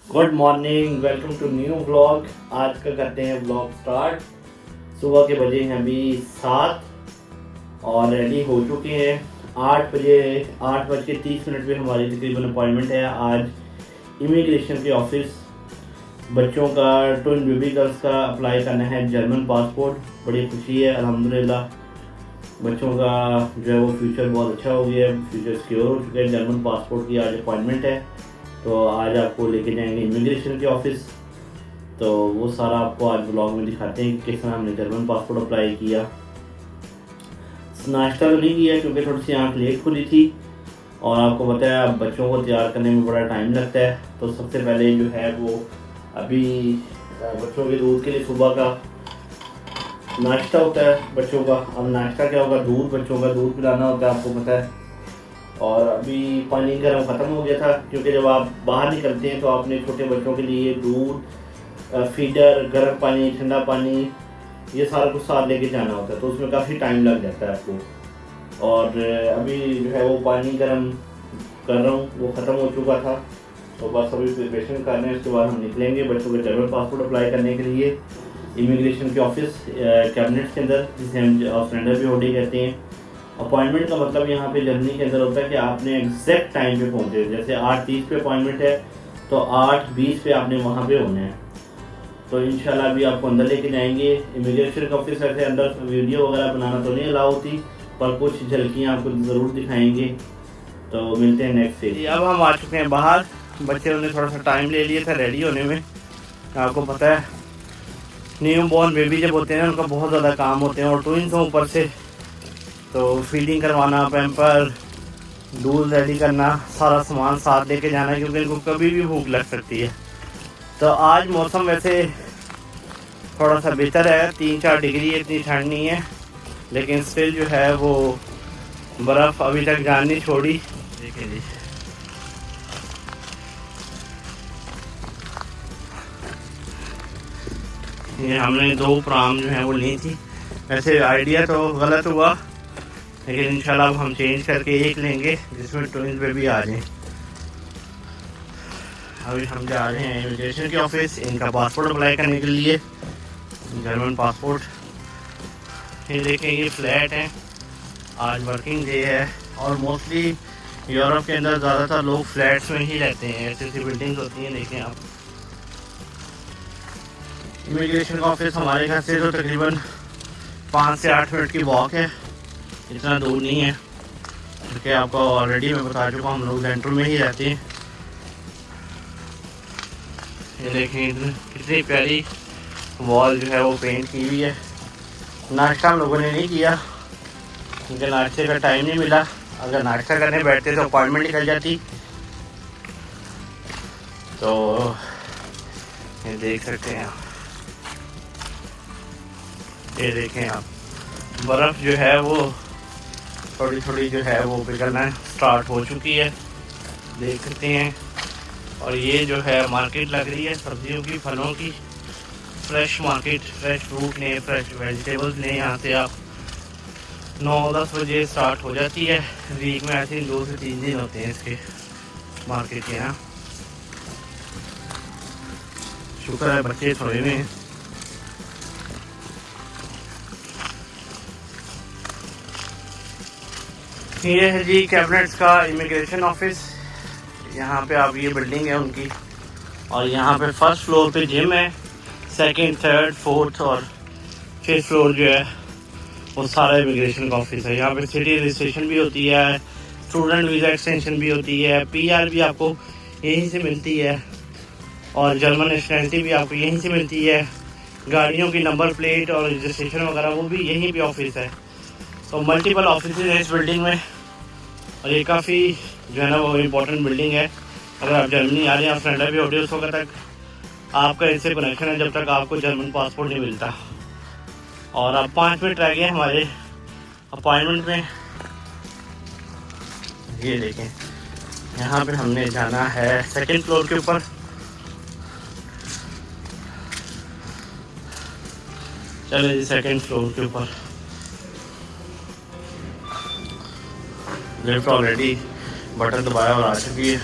Good morning, welcome to new vlog. आज का करते हैं व्लॉग स्टार्ट। सुबह के बजे हैं अभी 7 और रेडी हो चुके हैं। 8 बजे 8:30 पे हमारी तकरीबन अपॉइंटमेंट है आज इमिग्रेशन के ऑफिस। बच्चों का ट्विन बेबी गर्ल्स का अप्लाई करना है जर्मन पासपोर्ट। बड़ी खुशी है अल्हम्दुलिल्लाह। बच्चों का जो है वो फ्यूचर बहुत अच्छा हो गया है, फ्यूचर सिक्योर हो चुका है। जर्मन पासपोर्ट की आज अपॉइंटमेंट है, तो आज आपको लेके जाएंगे इमिग्रेशन के ऑफिस। तो वो सारा आपको आज ब्लॉग में दिखाते हैं कि किस तरह हमने जर्मन पासपोर्ट अप्लाई किया। नाश्ता तो नहीं किया क्योंकि थोड़ी सी आँख लेट खुली थी, और आपको पता है अब बच्चों को तैयार करने में बड़ा टाइम लगता है। तो सबसे पहले जो है वो अभी बच्चों के दूध के लिए सुबह का नाश्ता होता है बच्चों का। अब नाश्ता क्या होगा, दूध, बच्चों का दूध पिलाना होता है, आपको पता है। और अभी पानी गर्म ख़त्म हो गया था क्योंकि जब आप बाहर निकलते हैं तो आपने छोटे बच्चों के लिए दूध, फीडर, गर्म पानी, ठंडा पानी, ये सारा कुछ साथ लेके जाना होता है, तो उसमें काफ़ी टाइम लग जाता है आपको। और अभी जो है वो पानी गर्म कर रहा हूँ, वो ख़त्म हो चुका था, तो बस अभी प्रिपरेशन कर रहे हैं। उसके बाद हम निकलेंगे बच्चों के जर्मन पासपोर्ट अप्लाई करने के लिए इमिग्रेशन के ऑफिस कैबिनेट के अंदर, जिसे हम ऑस्ट्रेंडर भी होडी कहते हैं। अपॉइंटमेंट का मतलब यहाँ पे जर्मनी के अंदर होता है कि आपने एग्जैक्ट टाइम पे पहुँचे। जैसे 8:30 पे अपॉइंटमेंट है तो 8:20 पे आपने वहाँ पे होना है। तो इंशाल्लाह अभी आपको अंदर लेके जाएंगे इमिग्रेशन के ऑफिस। ऐसे अंदर वीडियो वगैरह बनाना तो नहीं अलाउ होती, पर कुछ झलकियाँ आपको ज़रूर दिखाएंगे। तो मिलते हैं नेक्स्ट डे। अब हम आ चुके हैं बाहर। बच्चों ने थोड़ा सा टाइम ले लिया था रेडी होने में। आपको पता है न्यू बॉर्न बेबी जब होते हैं उनका बहुत ज़्यादा काम होते हैं, और ट्विंस हों ऊपर से, तो फीडिंग करवाना, पैम्पर, दूध रेडी करना, सारा सामान साथ लेके जाना है क्योंकि इनको कभी भी भूख लग सकती है। तो आज मौसम वैसे थोड़ा सा बेहतर है, 3-4 डिग्री, इतनी ठंड नहीं है, लेकिन स्टिल जो है वो बर्फ़ अभी तक जान नहीं छोड़ी। देखिए जी, ये हमने 2 प्राम जो है वो ली थी। वैसे आइडिया तो गलत हुआ, लेकिन इंशाल्लाह अब हम चेंज करके एक लेंगे जिसमें ट्विंस बेबी आ जाएं। अभी हम जा रहे हैं इमिग्रेशन के ऑफिस इनका पासपोर्ट अप्लाई करने के लिए, जर्मन पासपोर्ट। ये देखें, ये फ्लैट है, आज वर्किंग डे है, और मोस्टली यूरोप के अंदर ज़्यादातर लोग फ्लैट्स में ही रहते हैं। ऐसी ऐसी बिल्डिंग्स होती हैं, देखें आप। इमिग्रेशन का ऑफिस हमारे घर से तो तकरीबन 5 से 8 मिनट की वॉक है, इतना दूर नहीं है, क्योंकि आपको ऑलरेडी मैं बता चुका हूँ हम लोग सेंटर में ही रहते हैं। ये देखें कितनी प्यारी वॉल जो है वो पेंट की हुई है। नाश्ता हम लोगों ने नहीं किया क्योंकि नाश्ते का टाइम नहीं मिला। अगर नाश्ता करने बैठते तो अपॉइंटमेंट निकल जाती। तो ये देख सकते हैं आप, ये देखें आप, बर्फ़ जो है वो थोड़ी थोड़ी जो है वो पिघलना स्टार्ट हो चुकी है, देख सकते हैं। और ये जो है मार्केट लग रही है सब्जियों की, फलों की, फ्रेश मार्केट, फ्रेश फ्रूट ने, फ्रेश वेजिटेबल्स ने। यहाँ से आप 9-10 बजे स्टार्ट हो जाती है। वीक में आई थिंक 2 से 3 दिन होते हैं इसके मार्केट के यहाँ। शुक्र है बच्चे थोड़े में। ये है जी कैबिनेट्स का इमिग्रेशन ऑफिस। यहाँ पे आप, ये बिल्डिंग है उनकी, और यहाँ पे फर्स्ट फ्लोर पे जिम है, सेकंड, थर्ड, फोर्थ और 5th फ्लोर जो है वो सारा इमिग्रेशन का ऑफिस है। यहाँ पे सिटी रजिस्ट्रेशन भी होती है, स्टूडेंट वीज़ा एक्सटेंशन भी होती है, PR भी आपको यहीं से मिलती है, और जर्मन नेशनैलिटी भी आपको यहीं से मिलती है। गाड़ियों की नंबर प्लेट और रजिस्ट्रेशन वगैरह वो भी यहीं पे ऑफिस है। तो मल्टीपल ऑफिस हैं इस बिल्डिंग में, और ये काफ़ी जो है ना वो इम्पोर्टेंट बिल्डिंग है। अगर आप जर्मनी आ रहे हैं, आप फ्रेंडर भी होते उस वक्त तक आपका इससे कनेक्शन है जब तक आपको जर्मन पासपोर्ट नहीं मिलता। और अब 5 मिनट रह गए हमारे अपॉइंटमेंट में। ये देखें, यहाँ पे हमने जाना है 2nd फ्लोर के ऊपर। चले जी 2nd फ्लोर के ऊपर। लिफ्ट ऑलरेडी बटन दबाया और आ चुकी है।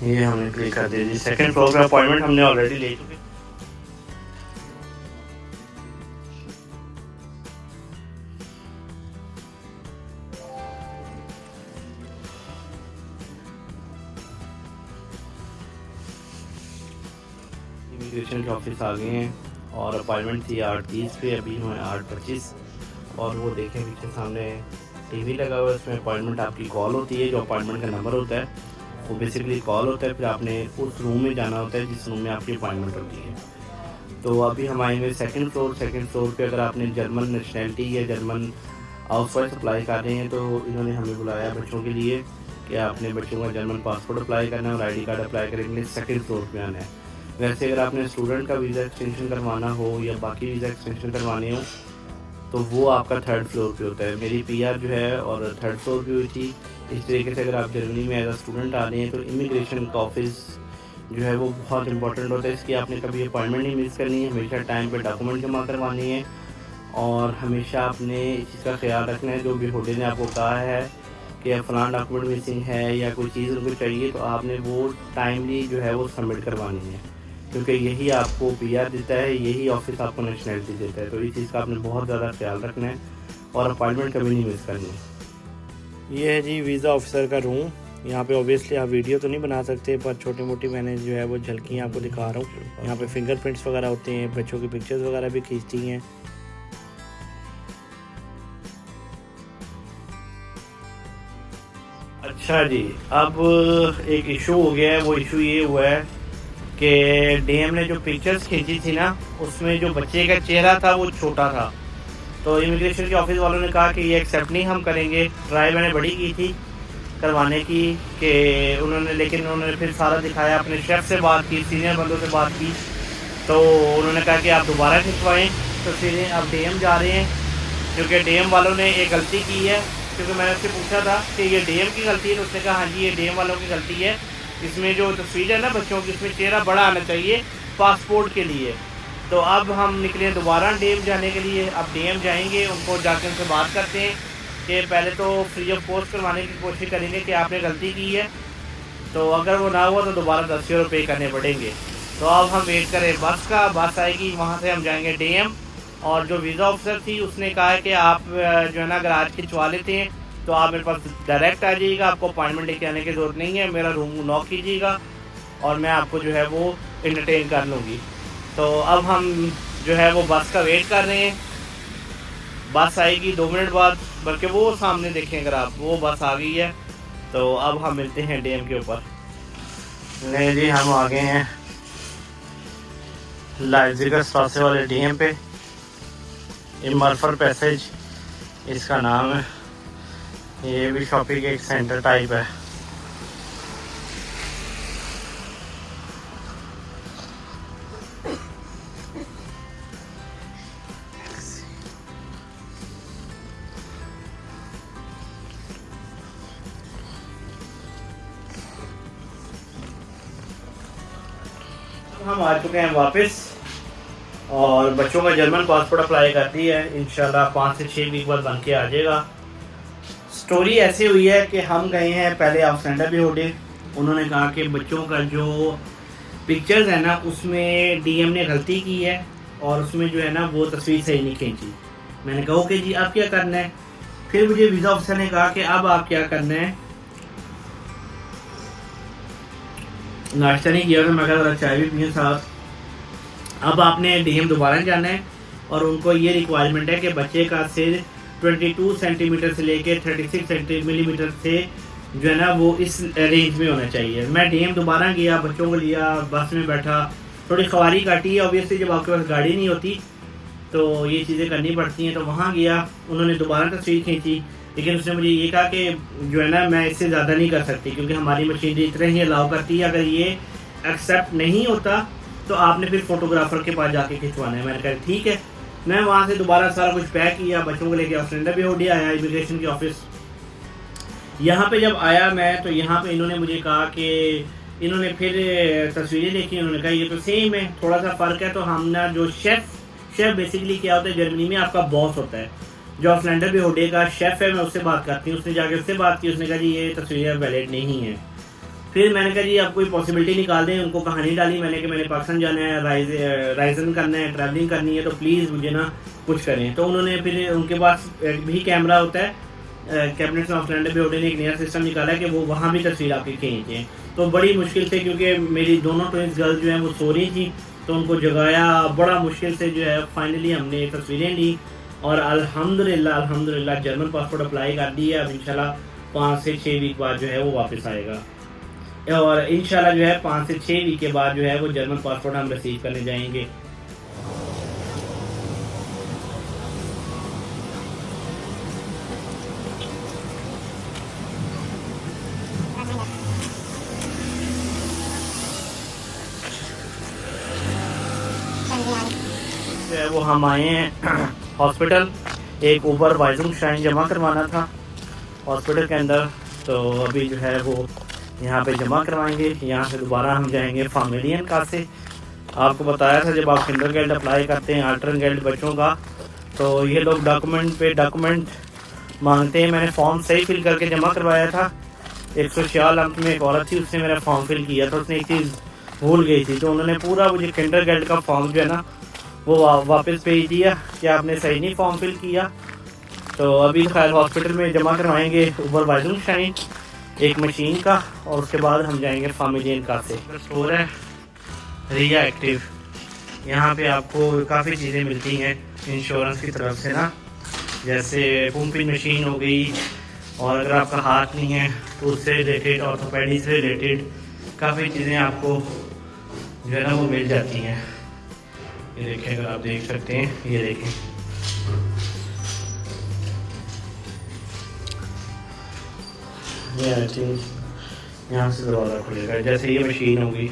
ये हमने क्लिक कर दिया जी। सेकंड फ्लोर पे अपॉइंटमेंट हमने ऑलरेडी ले चुके। इमिग्रेशन के ऑफिस आ गए हैं और अपॉइंटमेंट थी 8:30 पे, अभी हुए 8:25। और वो देखें पीछे सामने टीवी लगा हुआ है, उसमें अपॉइंटमेंट आपकी कॉल होती है। जो अपॉइंटमेंट का नंबर होता है वो बेसिकली कॉल होता है, फिर आपने उस रूम में जाना होता है जिस रूम में आपकी अपॉइंटमेंट होती है। तो अभी हम आएंगे सेकंड फ्लोर पे अगर आपने जर्मन नेशनैलिटी या जर्मन हाउस वाइफ अप्लाई कर रहे हैं तो इन्होंने हमें बुलाया बच्चों के लिए कि आपने बच्चों का जर्मन पासपोर्ट अप्लाई करना है और ID कार्ड अप्लाई करने के लिए सेकंड फ्लोर पे आना है। वैसे अगर आपने स्टूडेंट का वीज़ा एक्सटेंशन करवाना हो या बाकी वीज़ा एक्सटेंशन करवाने हो तो वो आपका थर्ड फ्लोर पे होता है। मेरी PR जो है और थर्ड फ्लोर पे हुई थी। इस तरीके से अगर आप जर्मनी में एज अ स्टूडेंट आ रहे हैं तो इमिग्रेशन का ऑफिस जो है वो बहुत इंपॉर्टेंट होता है। इसकी आपने कभी अपॉइंटमेंट नहीं मिस करनी है, हमेशा टाइम पे डॉक्यूमेंट जमा करवानी है और हमेशा आपने इस चीज़ का ख्याल रखना है। जो भी होटल ने आपको कहा है कि फलां डॉक्यूमेंट मिसिंग है या कोई चीज़ उनको चाहिए तो आपने वो टाइमली जो है वो सबमिट करवानी है, क्योंकि यही आपको PR देता है, यही ऑफिस आपको नेशनैलिटी देता है। तो इस चीज़ का आपने बहुत ज़्यादा ख्याल रखना है और अपॉइंटमेंट कभी नहीं मिस करनी है। ये है जी वीज़ा ऑफिसर का रूम। यहाँ पे ऑब्वियसली आप वीडियो तो नहीं बना सकते, पर छोटी मोटी मैंने जो है वो झलकियाँ आपको दिखा रहा हूँ। यहाँ पे फिंगरप्रिंट्स वगैरह होते हैं, बच्चों की पिक्चर्स वगैरह भी खींचती हैं। अच्छा जी, अब एक इशू हो गया है। वो इशू ये हुआ है कि DM ने जो पिक्चर्स खींची थी ना, उसमें जो बच्चे का चेहरा था वो छोटा था। तो इमिग्रेशन के ऑफिस वालों ने कहा कि ये एक्सेप्ट नहीं हम करेंगे। ट्राई मैंने बड़ी की थी करवाने की कि लेकिन उन्होंने फिर सारा दिखाया, अपने शेफ़ से बात की, सीनियर बंदों से बात की, तो उन्होंने कहा कि आप दोबारा खिंचवाएँ। तो फिर अब DM जा रहे हैं, क्योंकि DM वालों ने एक गलती की है। क्योंकि मैंने उससे पूछा था कि ये DM की गलती है, तो उसने कहा हाँ जी ये DM वालों की गलती है। इसमें जो तस्वीर है ना बच्चों की, इसमें चेहरा बड़ा आना चाहिए पासपोर्ट के लिए। तो अब हम निकले दोबारा DM जाने के लिए। अब DM जाएंगे, उनको जाकर उनसे बात करते हैं कि पहले तो फ्री ऑफ कॉस्ट करवाने की कोशिश करेंगे कि आपने गलती की है, तो अगर वो ना हुआ तो दोबारा 10 रुपये पे करने पड़ेंगे। तो अब हम वेट करें बस का, बस आएगी, वहाँ से हम जाएंगे DM। और जो वीज़ा ऑफिसर थी उसने कहा है कि आप जो है ना अगर आज खिंचवा लेते हैं तो आप मेरे पास डायरेक्ट आ जाइएगा, आपको अपॉइंटमेंट लेके आने की ज़रूरत नहीं है। मेरा रूम नॉक कीजिएगा और मैं आपको जो है वो एंटरटेन कर लूँगी। तो अब हम जो है वो बस का वेट कर रहे हैं। बस आएगी 2 मिनट बाद, बल्कि वो सामने देखें अगर आप, वो बस आ गई है। तो अब हम मिलते हैं DM के ऊपर। नहीं जी, हम आ गए हैं लाइजिका स्ट्रासे वाले DM पे। इमरफर पैसेज इसका नाम है। ये भी शॉपिंग एक सेंटर टाइप है। हम आ चुके हैं वापस और बच्चों का जर्मन पासपोर्ट अप्लाई कर दी है। इंशाल्लाह 5 से 6 वीक बाद बन के आ जाएगा। स्टोरी ऐसी हुई है कि हम गए हैं पहले आउटस्टैंडर भी होटे। उन्होंने कहा कि बच्चों का जो पिक्चर्स है ना उसमें DM ने गलती की है और उसमें जो है ना वो तस्वीर सही नहीं खींची। मैंने कहा ओके जी, अब क्या करना है। फिर मुझे वीज़ा ऑफिसर ने कहा कि अब आप क्या करना है। नाश्ता नहीं किया तो मैं कहा चाय भी पिए साथ। अब आपने DM दोबारा जाना है और उनको ये रिक्वायरमेंट है कि बच्चे का सिर 22 सेंटीमीटर से लेके 36 मिलीमीटर से जो है ना वो इस रेंज में होना चाहिए। मैं DM दोबारा गया, बच्चों को लिया, बस में बैठा, थोड़ी ख्वारी काटी है। ऑब्वियसली जब आपके पास गाड़ी नहीं होती तो ये चीज़ें करनी पड़ती हैं। तो वहाँ गया, उन्होंने दोबारा तस्वीर खींची, लेकिन उसने मुझे ये कहा कि जो है ना मैं इससे ज़्यादा नहीं कर सकती क्योंकि हमारी मशीनरी इतना ही अलाउ करती है। अगर ये एक्सेप्ट नहीं होता तो आपने फिर फोटोग्राफर के पास जाके खिंचवाना है। मैंने कहा ठीक है। मैं वहाँ से दोबारा सारा कुछ पैक किया, बच्चों को लेके ऑस्ट्रेलिया भी होडी आया इमिग्रेशन के ऑफिस। यहाँ पे जब आया मैं तो यहाँ पे इन्होंने मुझे कहा कि इन्होंने फिर तस्वीरें देखी, उन्होंने कहा ये तो सेम है, थोड़ा सा फ़र्क है। तो हम ना जो शेफ़ बेसिकली क्या होता है जर्मनी में, आपका बॉस होता है। जो ऑस्ट्रेलिया भी होडे का शेफ़ है, मैं उससे बात करती हूँ। उसने जाके उससे बात की, उसने कहा जी ये तस्वीरें वैलिड नहीं है। फिर मैंने कहा जी आप कोई पॉसिबिलिटी निकाल दें, उनको कहानी डाली मैंने कि मैंने पाकिस्तान जाना है, राइजन करना है, ट्रैवलिंग करनी है, तो प्लीज़ मुझे ना कुछ करें। तो उन्होंने फिर उनके पास भी कैमरा होता है, कैबिनेट ऑफ लैंड बोर्ड ने एक नया सिस्टम निकाला है कि वो वहाँ भी तस्वीर आपकी खींचें। तो बड़ी मुश्किल से, क्योंकि मेरी दोनों ट्विंस गर्ल जो हैं वो सो रही थी, तो उनको जगाया, बड़ा मुश्किल से जो है फाइनली हमने तस्वीरें ली और अल्हम्दुलिल्लाह जर्मन पासपोर्ट अप्लाई कर दी है। अब इंशाल्लाह 5 से 6 वीक बाद जो है वो वापस आएगा, और इंशाल्लाह जो है 5 से 6 वीक के बाद जो है वो जर्मन पासपोर्ट हम रिसीव करने जाएंगे। जो है वो हम आए हैं हॉस्पिटल, एक ऊपर वाइजम शाइन जमा करवाना था हॉस्पिटल के अंदर, तो अभी जो है वो यहाँ पे जमा करवाएंगे। यहाँ से दोबारा हम जाएंगे फार्मेलियन का से। आपको बताया था जब आप किंडरगार्टन अप्लाई करते हैं अल्टरनेट बच्चों का, तो ये लोग डॉक्यूमेंट मांगते हैं। मैंने फॉर्म सही फिल करके जमा करवाया था। 146 अंक में एक औरत थी, उसने मेरा फॉर्म फिल किया था, उसने एक चीज़ भूल गई थी, तो उन्होंने पूरा मुझे किंडरगार्टन का फॉर्म जो है ना वो वापस भेज दिया कि आपने सही नहीं फॉर्म फिल किया। तो अभी खैर हॉस्पिटल में जमा करवाएंगे ऊपर वाइजम शाइन एक मशीन का, और उसके बाद हम जाएंगे फार्मेलियन का से। स्टोर है रिया एक्टिव, यहाँ पे आपको काफ़ी चीज़ें मिलती हैं इंश्योरेंस की तरफ से ना, जैसे पंपिंग मशीन हो गई, और अगर आपका हाथ नहीं है तो उससे रिलेटेड, ऑर्थोपेडिक से रिलेटेड काफ़ी चीज़ें आपको जो है ना वो मिल जाती हैं। ये देखें, अगर आप देख सकते हैं, ये देखें ये आई थिंक यहाँ से दरवाज़ा खुलेगा, जैसे ये मशीन होगी।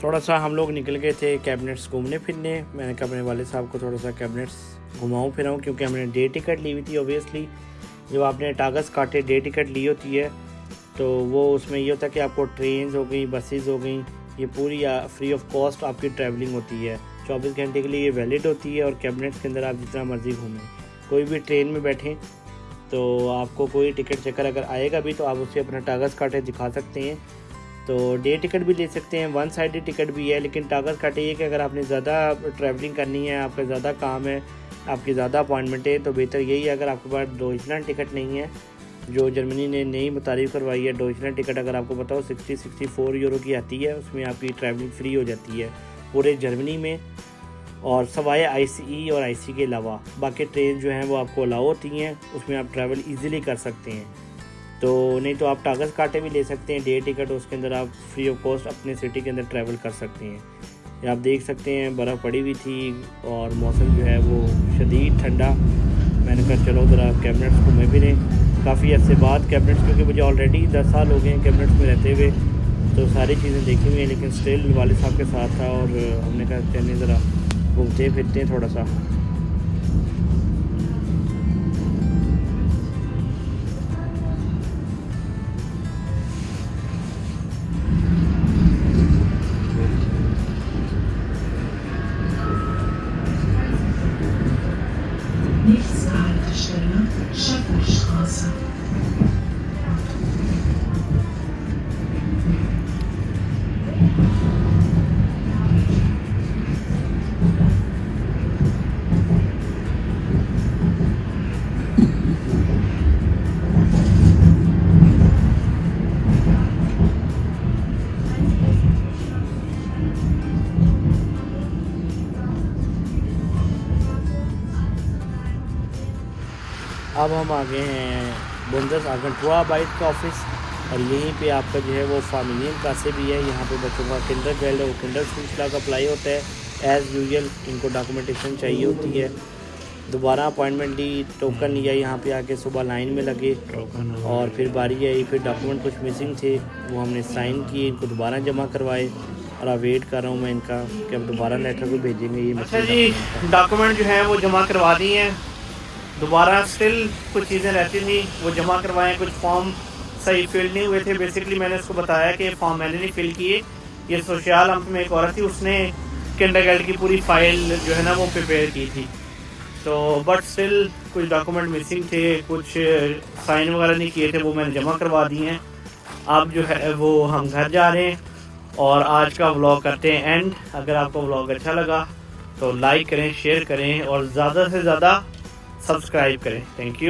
थोड़ा सा हम लोग निकल गए थे कैबिनेट्स घूमने फिरने। मैंने कहा अपने वाले साहब को थोड़ा सा कैबिनेट्स घुमाऊँ फिराऊँ, क्योंकि हमने डे टिकट ली हुई थी। ओबियसली जब आपने कागज़ काटे डे टिकट ली होती है तो वो उसमें ये होता है कि आपको ट्रेन हो गई, बसेस हो गई, ये पूरी फ्री ऑफ कॉस्ट आपकी ट्रैवलिंग होती है। 24 घंटे के लिए ये वैलिड होती है, और कैबिनेट्स के अंदर आप जितना मर्ज़ी घूमें। कोई भी ट्रेन में बैठें तो आपको कोई टिकट चेकर अगर आएगा भी तो आप उससे अपना कागज़ काटे दिखा सकते हैं। तो डे टिकट भी ले सकते हैं, वन साइडेड टिकट भी है, लेकिन कागज़ काटे ये कि अगर आपने ज़्यादा ट्रैवलिंग करनी है, आपका ज़्यादा काम है, आपकी ज़्यादा अपॉइंटमेंट है, तो बेहतर यही है अगर आपके पास डॉइचलैंड टिकट नहीं है, जो जर्मनी ने नई मुतारिफ करवाई है। डॉइचलैंड टिकट अगर आपको बताओ 64 यूरो की आती है, उसमें आपकी ट्रैवलिंग फ्री हो जाती है पूरे जर्मनी में, और सवाए ICE और IC के अलावा बाकी ट्रेन जो हैं वो आपको अलाउ होती हैं, उसमें आप ट्रैवल इजीली कर सकते हैं। तो नहीं तो आप कागज़ काटे भी ले सकते हैं डे टिकट, उसके अंदर आप फ्री ऑफ कॉस्ट अपने सिटी के अंदर ट्रैवल कर सकते हैं। ये आप देख सकते हैं बर्फ़ पड़ी हुई थी और मौसम जो है वो शदीद ठंडा। मैंने कहा चलो ज़रा कैबिनेट्स घूमे फिरें, काफ़ी अर्से बाद कैबिनेट्स, क्योंकि मुझे ऑलरेडी 10 साल हो गए हैं कैबिनेट्स में रहते हुए, तो सारी चीज़ें देखी हुई हैं, लेकिन स्टिल वाले साहब के साथ था और हमने कहा चलने ज़रा घूमते फिरते हैं थोड़ा सा। Nächste Haltestelle Schöpfstraße. अब हम आ गए हैं बुंदेसआगेंटुर का ऑफिस, और यहीं पे आपका जो है वो फार्मेलियन का से भी है। यहाँ पे बच्चों का किंडरगार्टन और किंडरस्कूल का अप्लाई होता है एज़ यूजुअल। इनको डॉक्यूमेंटेशन चाहिए होती है, दोबारा अपॉइंटमेंट ली, टोकन लिया, यहाँ पे आके सुबह लाइन में लगे, और फिर बारी आई, फिर डॉक्यूमेंट कुछ मिसिंग थे वो हमने साइन किए, इनको दोबारा जमा करवाए, और अब वेट कर रहा हूँ मैं इनका कि अब दोबारा लेटर को भेजेंगे। ये अच्छा जी, डॉक्यूमेंट जो है वो जमा करवा दिए हैं, दोबारा स्टिल कुछ चीज़ें रहती थी वो जमा करवाएं, कुछ फॉर्म सही फिल नहीं हुए थे। बेसिकली मैंने उसको बताया कि फॉर्म मैंने नहीं फिल किए। ये सोशल अंक में एक औरत थी, उसने किंडरगार्टन की पूरी फाइल जो है ना वो प्रिपेयर की थी, तो बट स्टिल कुछ डॉक्यूमेंट मिसिंग थे, कुछ साइन वगैरह नहीं किए थे, वो मैंने जमा करवा दिए हैं। अब जो है वो हम घर जा रहे हैं और आज का व्लॉग करते हैं एंड। अगर आपको व्लॉग अच्छा लगा तो लाइक करें, शेयर करें और ज़्यादा से ज़्यादा सब्सक्राइब करें। Thank you.